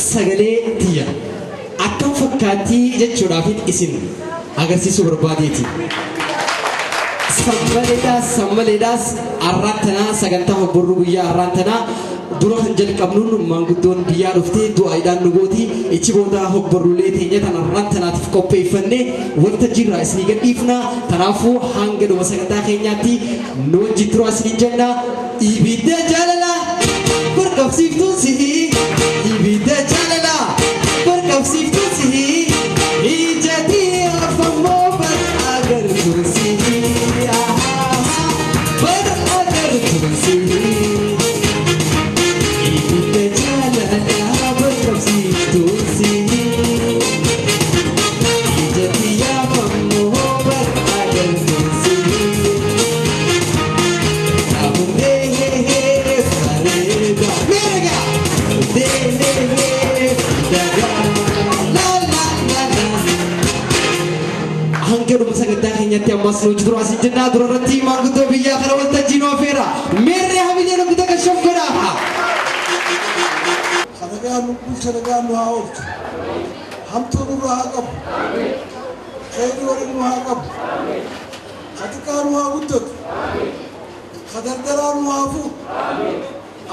sagalee tiyya akkam fakkaattii jechuudhaafit isin agarsiisuu barbaadeeti. Sammaleedhaas arraantanaa sagantaa hobborruu guyyaa arraantanaa dura kan jalqabnuun maanguddoon biyyaa dhuftee du'aadhaan nu gooti ichi booda hobborruulee teenya tan arraantanaatiif qopheeffannee wanta jirra isinii gadhiifna. Kanaafuu hanga dhuma sagantaa keenyaatti nu wajjin turuu isinii jenna. Ibidda jaalala barqabsiiftuu sihi ibidda jaalala barqabsiiftuu sihi ijatii afammoo agartuu sihi agartuu sihi ibidda jaalala barqabsiiftuu sihi ijatii afammoo agartuu sihi Angkerum sagantaa keenyatti ammas nu jiru asii jennaa durarratti maanguddoo biyyaa kana waltajjii nu affeera meerree hamilee nu bita gashoon godhaa. Sadagaan lubbuu sadagaan nu haa oolchu. Hamtuu nurra haa qabu. Khayrii waliin nu haa qabu. Hatiqaa nu haa guddatu. Hadardaraa nu haa fuudhu.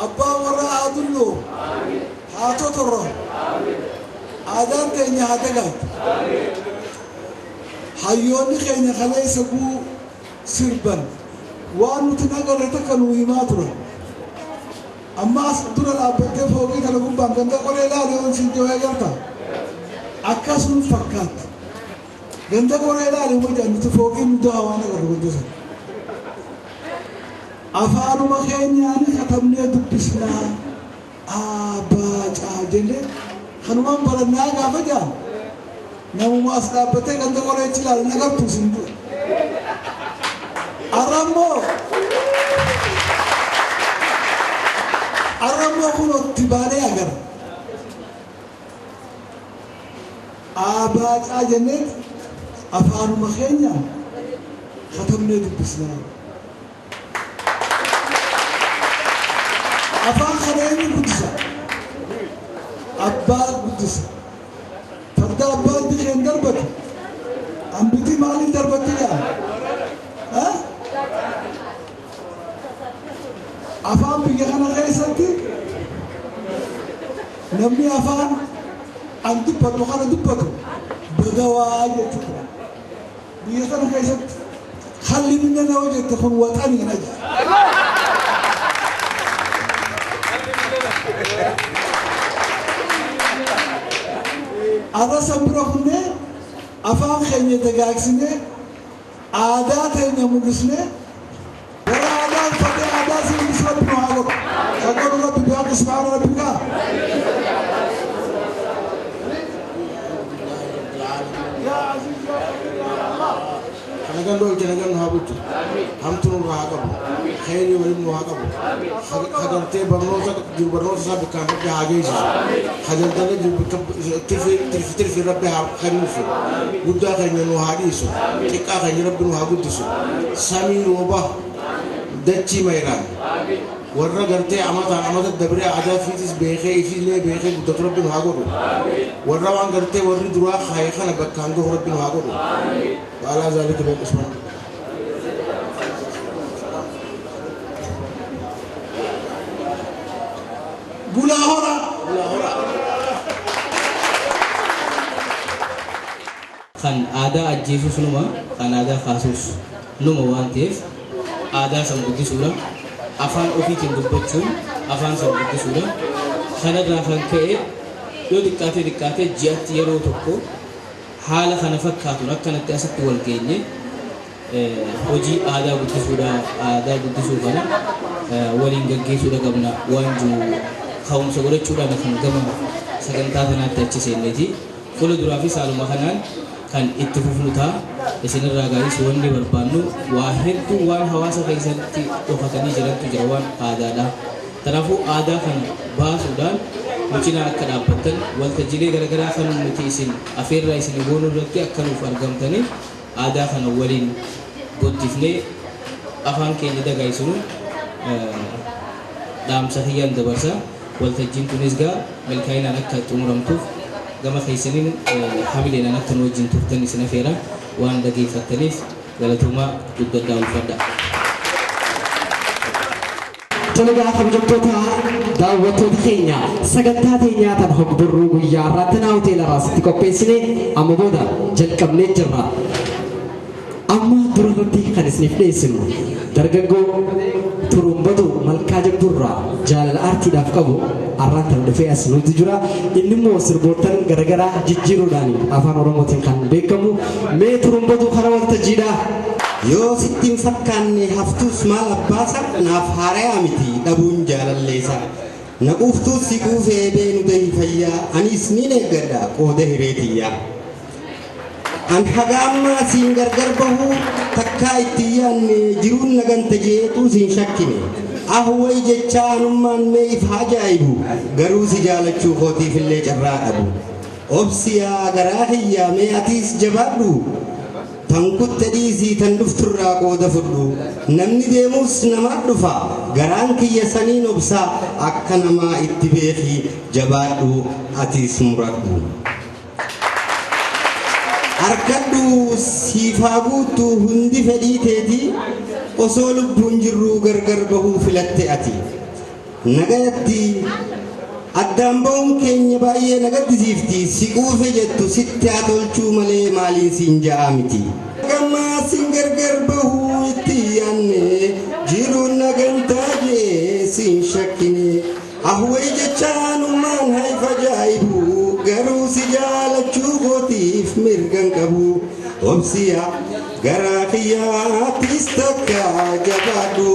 Abbaa warraa haa dulloo. Haa totorra. Aadaan teenya haa dagaatu. Hayyoonni keenya kaleessa guu sirban waan nuti nagarre takka nuu himaa turan. Ammaas dura dhaabbattee fooqii kana gubbaan ganda qoree ilaalee on siin jawee garta. Akkasuma fakkaata. Ganda qoree ilaalee wajjin nuti fooqii nu daha waan agarru guddisan. Afaanuma keenyaan katabnee dubbisnaa abaacaa jennee kanumaan barannaa gaafa jaan. Namuma as dhaabbatee ganda qoree ilaalee nagartuu siin dura. Arrammoo kunuutti baanee agarra. Abaacaa jennee afaanuma keenyaan katabnee dubbisnaa. Afaan kana eenyu guddisa? Abbaa guddisa. Farda abbaan bikeen darbatu. Ambitii maaliin darbatti jaa? Afaan biyya kana keessatti namni afaan an dubbatu kana dubbatu badawaa jechuudha. Biyya kana keessatti halli minna na hojjette kun waxanii na jira. Ada sambira kunne afaan keenya dagaagsine aadaa teenya mul'isne gara aadaan fadhee aadaa siin rabbi nu haa godhu. Shakkaru rabbi bihaa subhaana rabbika. Kanagan dol janagan nu haa bulchu. Hamtu nu haa qabu. Khayri waliin nu haa qabu. Hagartee barnoota jiru barnoota isaa bakkaan rabbi haa geessisu. Hajaldalee jiru tirfi rabbi haa kennuufi. Guddaa keenya nu haa dhiisu. Xiqqaa keenya rabbi nu haa guddisu. Samii rooba dachii mayraan. Warra gartee amata dabree aadaa fiitis beekee ifiillee beekee guddatu rabbi nu haa godhu. Warra waan gartee warri duraa kaayee kana bakkaan gahu rabbi nu haa godhu. Waalaa zaalika beekusman. Bulahora. Kan aadaa ajjeesuus numa kan aadaa kaasuus numa waan ta'eef aadaa san guddisuudha. Afaan ofiitiin dubbachuun afaan san guddisuudha. Kanarraa kan ka'e yoo xiqqaatee ji'atti yeroo tokko haala kana fakkaatuun akkanatti asitti wal geenye hojii aadaa guddisuu kana waliin gaggeessuudha qabna waan jiru ka'umsa godhachuudhaan kan gama sagantaa kanaatti achi seenneeti. Fuulduraaf haaluma kanaan kan itti fufnu ta'a. Isinirraa gaariis wanni barbaannu waa hedduu waan hawaasa keessatti dhokatanii jirantu jira waan aadaadha. Kanaafuu aadaa kana baasuudhaan nuti akka dhaabbattan waltajjiilee garaagaraa kan nuti isin afeerraa isin goonuu irratti akka nuuf argamtanii aadaa kana waliin guddifnee afaan keenya dagaagsuun dhaamsa hiyyaan dabarsa. waltajjiin tunis gaa milkaa'inaan akka xumuramtuuf gama keessaniin hamileen akka nu wajjin turtan isin afeera waan dhageeffattaniif galatoomaa guddadhaa ulfadha. Talagaa kabajamtoota daawwattoota keenya sagantaa teenyaa tan hogbarruu guyyaa irratti hoteela raasitti qopheessine amma booda jalqabnee jirra. Amma duratti kan isiniif dhiyeessinu dargaggoo turumbatu malkaa jabdurraa jaalala aartiidhaaf qabu arraan tan dhufee as nuti jira. Inni immoo sirboottan garagaraa jijjiiruudhaan afaan oromootiin kan beekamu. Mee turumbatu kara waltajjiidhaa. Yoo sittiin fakkaanne haftuus maal abbaasa naaf haarayaa miti dhabuun jaalalleessa. Naquuftuus si quufee beenu dahi fayyaa anis ni eeggadha qooda hireetiyyaa. An hagaammaa siin gargar bahu takkaa itti yaanne jiruun naganta jeetuu siin shakkine. Ahway jechaa anummaan mee if ajaa'ibu garuu si jaalachuu kootiif illee carraa dhabu. Obsiyaa garaa hiyyaa mee atiis jabaadhu. Tankutte dhiisii tan dhufturraa qooda fudhu namni deemus namaa dhufa garaan kiyya saniin obsaa akka namaa itti beeki jabaadhu atiis muradhu. Harkadhu siifaa guutu hundi fedhii teeti osoo lubbuun jirru gargar bahuu filatte ati. Nagayatti addaan ba'uun keenya baay'ee nagaddisiifti si quufe jettu sitti haa tolchuu malee maaliin siin ja'a miti. Gammaa siin gargar bahuu itti yaanne jiruun nagantaa jee siin shakkine. Ahway jechaanummaan haifa ajaa'ibu garuu si jaalachuu kootiif mirgan qabu. Obsiyaa garaa kiyyaattis takka jabaadhu.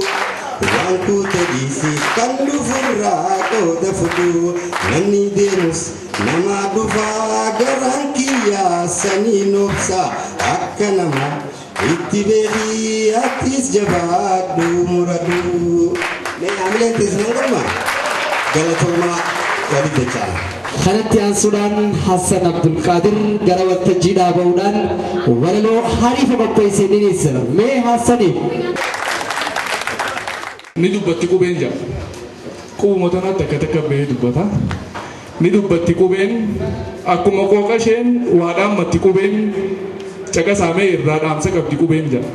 Waan kuute dhiisii kan dhufurraa qooda fudhu namni deemus nama dhufaa garaan kiyyaa saniin obsa akka nama itti beekii attis jabaadhu muradhu. Mee hamileen teessinan qabma galatoomaa walitti jechaadha. Kanatti aansuudhaan Hassan Abdulqaadir gara waltajjiidhaa ba'uudhaan walaloo hariifa qopheessiniinis mee Hassaniif. Ni dubbatti qubeen jira. Qubuma tanaatti akka takka bahee dubbata. Ni dubbatti qubeen akkuma qooqa isheen waa dhaammatti qubeen caqasaamee irraa dhaamsa qabdi qubeen jira.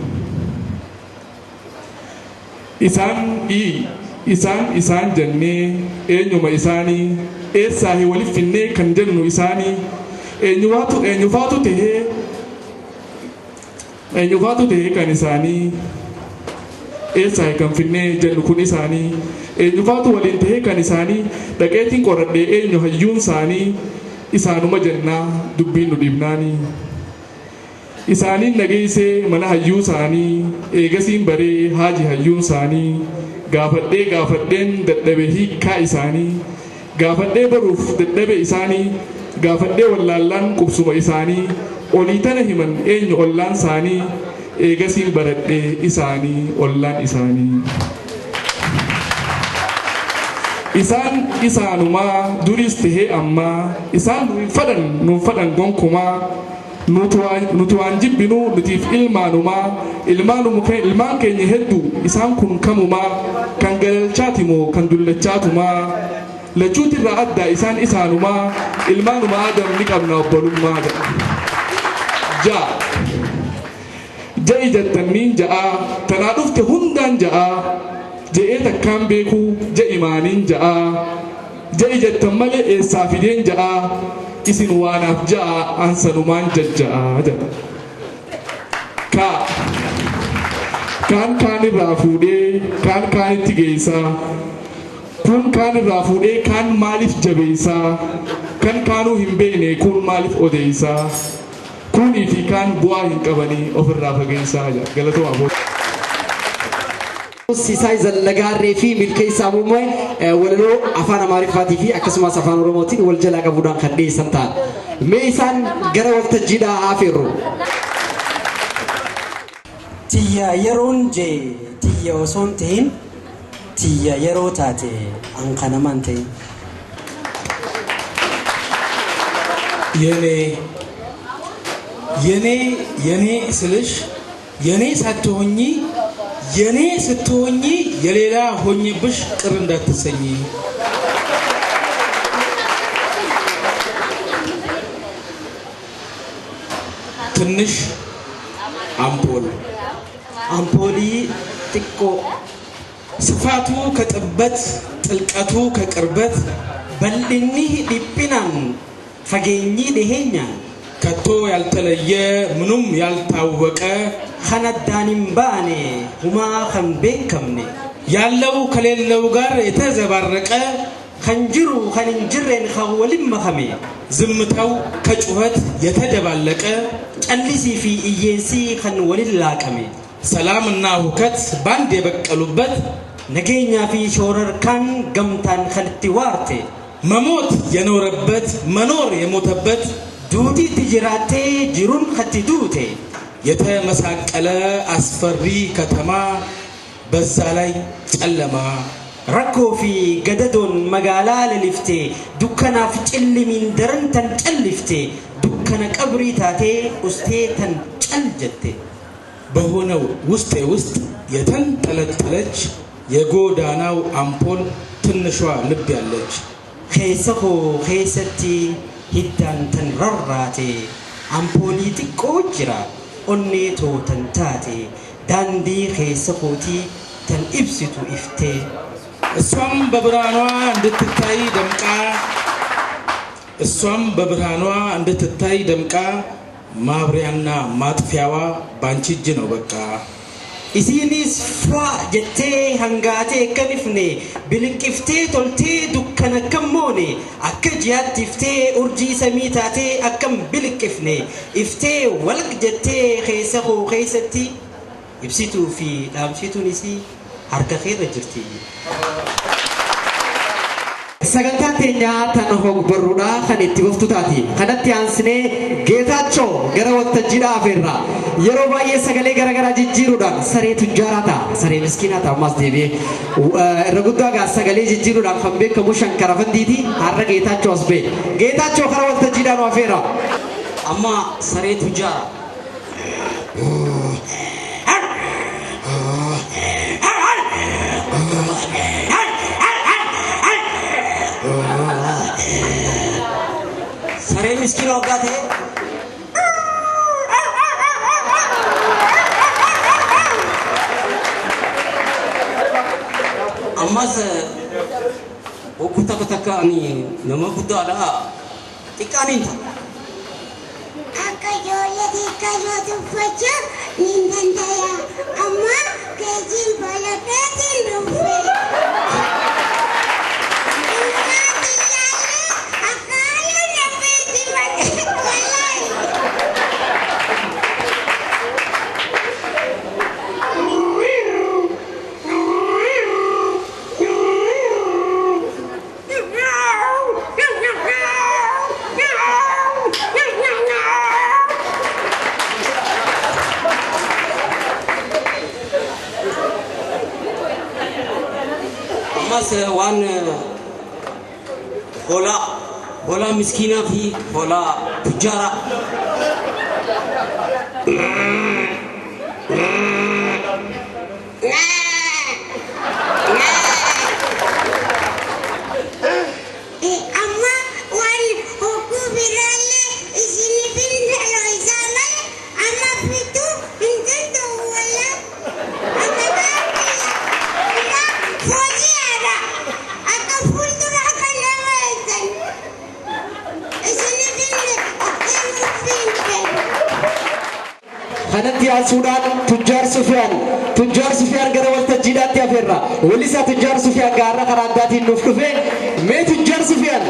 Isaan jennee eenyuma isaanii eessaahi waliif finnee kan jennu isaanii eenyufaatu tahee kan isaanii. Eessaahi kan finnee jennu kun isaanii eenyufaatu waliin tahee kan isaanii dhaqeetiin qoradhee eenyu hayyuun isaanii isaanuma jennaa dubbiin nu dhibnaanii. Isaaniin nageessee mana hayyuu isaanii eegasiin baree haaji hayyuun isaanii gaafadheen dadhabe hiikkaa isaanii gaafadhee baruuf dadhabe isaanii gaafadhee wallaallaan qubsuma isaanii olii tana himan eenyu ollaan isaanii. Eegasiin baradhee isaanii ollaan isaanii. Isaan isaanumaa duris tahee ammaa isaan nuun fadhan gonkumaa nuti waan jibbinuu nutiif ilmaanumaa ilmaan keenya hedduu isaan kun kamumaa kan galalchaati moo kan dullachaatumaa lachuutirraa addaa isaan isaanumaa ilmaanuma Adam ni qabna obbolummaa ja'a. Ja'i jettaniin ja'a tanaa dhufte hundaan ja'a je'ee takkaan beekuu ja'imaaniin ja'a ja'i jettan malee eessaa fideen ja'a isin waanaaf ja'a ansanumaan jajja'a jedha. Kaan irraa fuudhee kaan kaanitti geessaa kun kaan irraa fuudhee kaan maaliif jabeessaa kan kaanuu hin beekne kun maaliif odeessaa. Kuni fi kaan bu'aa hin qabanii ofirraa fageessaa jira. Galatoomaa booda. Sisaay Zallagaarree fi milkeessaa muummoo walaloo afaan Amaariffaatii fi akkasumas afaan Oromootiin wal jalaa qabuudhaan kan dhiyeessan ta'a. Mee isaan gara waltajjiidhaa afeerru. Tiyya yeroon jee tiyya osoon ta'in tiyya yeroo taate ankanaman ta'in. የኔ ስልሽ የኔ ሳትሆኚ የኔ ስትሆኚ የሌላ ሆኝብሽ ቅር እንዳትሰኚ ትንሽ አምፖል አምፖሊ ጥቆ ስፋቱ ከጥበት ጥልቀቱ ከቅርበት በልኒ ዲፒናን ፈገኝ ደሄኛ ከቶ ያልተለየ ምኑም ያልታወቀ ከነዳንም ባኔ ሁማ ከንቤከምኔ ያለው ከሌለው ጋር የተዘባረቀ ከንጅሩ ከንንጅሬን ከወልም መኸሜ ዝምታው ከጩኸት የተደባለቀ ጨልሲ ፊ ኢየንሲ ከንወልላቀሜ ሰላምና ሁከት ባንድ የበቀሉበት ነገኛ ፊ ሾረርካን ገምታን ከልቲ ዋርቴ መሞት የኖረበት መኖር የሞተበት ዱቲ ትጅራቴ ጅሩን ከቲ ዱቴ የተመሳቀለ አስፈሪ ከተማ በዛ ላይ ጨለማ ረኮ ፊ ገደዶን መጋላ ለሊፍቴ ዱከና ፊ ጭልሚን ደረንተን ጨልፍቴ ዱከነ ቀብሪ ታቴ ውስቴ ተንጨልጀቴ በሆነው ውስጤ ውስጥ የተንጠለጠለች የጎዳናው አምፖል ትንሿ ልብ ያለች ኸይሰኮ ኸይሰቲ ሂዳን ተንረራቴ አምፖሊ ጥቆ ጅራ ኦኔ ቶተን ታቴ ዳንዲ ኸይሰኮቲ ተን ኢብሲቱ ኢፍቴ እሷም በብርሃኗ እንድትታይ ደምቃ ማብሪያና ማጥፊያዋ ባንቺ እጅ ነው በቃ isinis ፏ ጀቴ hangaate kanifne biliqiftee toltee dukkana kammoone akka jiyaatti iftee urjii samii taatee akkam biliqifne iftee walq jettee keessa koo keessatti ibsituu fi dhaamsituunis harka keerra jirti. sagantaan teenyaa tan hogbarruudha kan itti boftu taati kanatti aansinee geetaachoo gara waltajjiidhaa afeerra yeroo baay'ee sagalee garagaraa jijjiiruudhaan saree tujjaaraa ta'a saree miskiinaa ta'a ammas deebi'ee irra guddaa gaa sagalee jijjiiruudhaan kan beekamu shankara fandiiti har'a geetaachoo as ba'e geetaachoo gara waltajjiidhaa nu afeera amma saree tujjaara saree miskiina waggaa ta'e ammas wakkuta takka ani nama guddaadha xiqqaaniin ta'a. Akka ijoollee xiqqaa tuffachaa ni dandaya amma keejiin baladhaatiin dhufe. waan hoolaa miskiinaa fi hoolaa tujjaaraa kanatti aansuudhaan tujjaar sufiyaan gara waltajjiidhaatti afeerra walisaa tujjaar sufiyaan gaarra karaa addaatiin nuuf dhufe mee tujjaar sufiyaan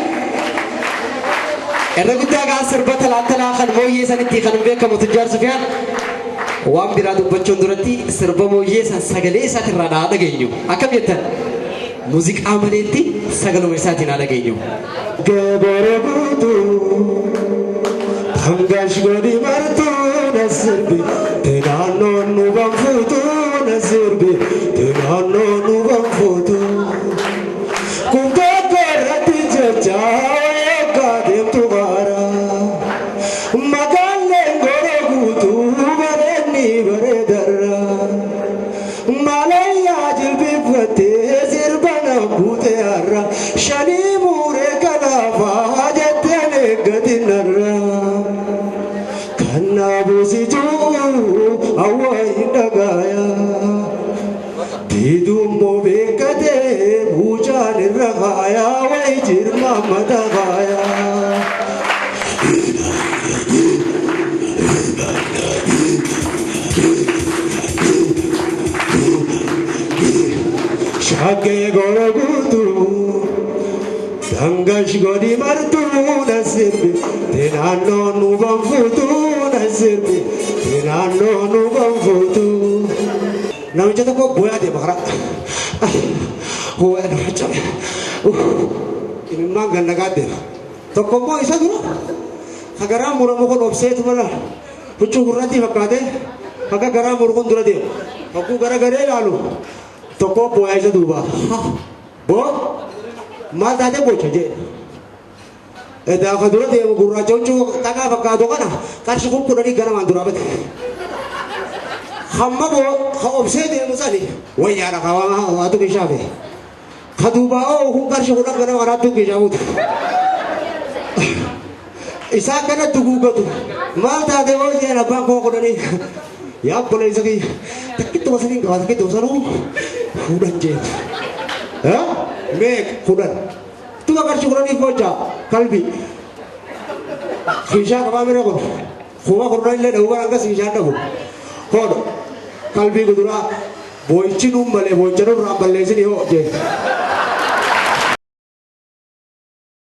irra guddaa gaa sirba talaatalaa kan mooyyee sanitti kan beekamu tujjaar sufiyaan waan biraa dubbachuun duratti sirba mooyyee san sagalee isaatirraa haa dhageenyu akkam jettan muuziqaa maleetti sagaluma isaatiin haa dhageenyu. Gabara guutuu hangash godhi martuu nasirbi tenaannoon nu banfuutu nasirbi tenaannoon nu banfuutu kun tokko irratti jecha eeggaa deemtu baara magaalleen gora guutuu bareedni bareedarra malayyaa jilbifattee sirbana buute har'a shanii muuree kanaafaa jetteen eeggatinarra kanaafuu Hakke gora gutu Dangash godi martu nasirbi Tenano nu banfutu nasirbi Tenano nu banfutu Nama jatuh kok boya dia bakar Boya dia macam Ini memang ganda gade Toko mo isa dulu Kagara mura mukon offset mana Pucu kurati bakade Kagak gara murukon dulu dia Aku gara-gara lalu Toko boya isa dulu bah Bo Mata dia bocah je Eda kadura dia gurra jauh taga bakado kana Kasih kuku dari gara mandura bet Hamma bo offset dia musali Wayara kawan atau kisah be Kaduba oh hukar syukuran kana waratu kisah ut Isa kana tugu gatu Mata dia oh dia nak bangko ko dari Ya boleh segi Tapi tu masih ni kau tak itu saru Udah je Mek kudan tu agar syukuran ni baca kalbi kisah apa mereka kon kuah kudan le dah orang kas kisah dah kon kalbi kudura boy cinum bale boy cinum ram bale sini ho je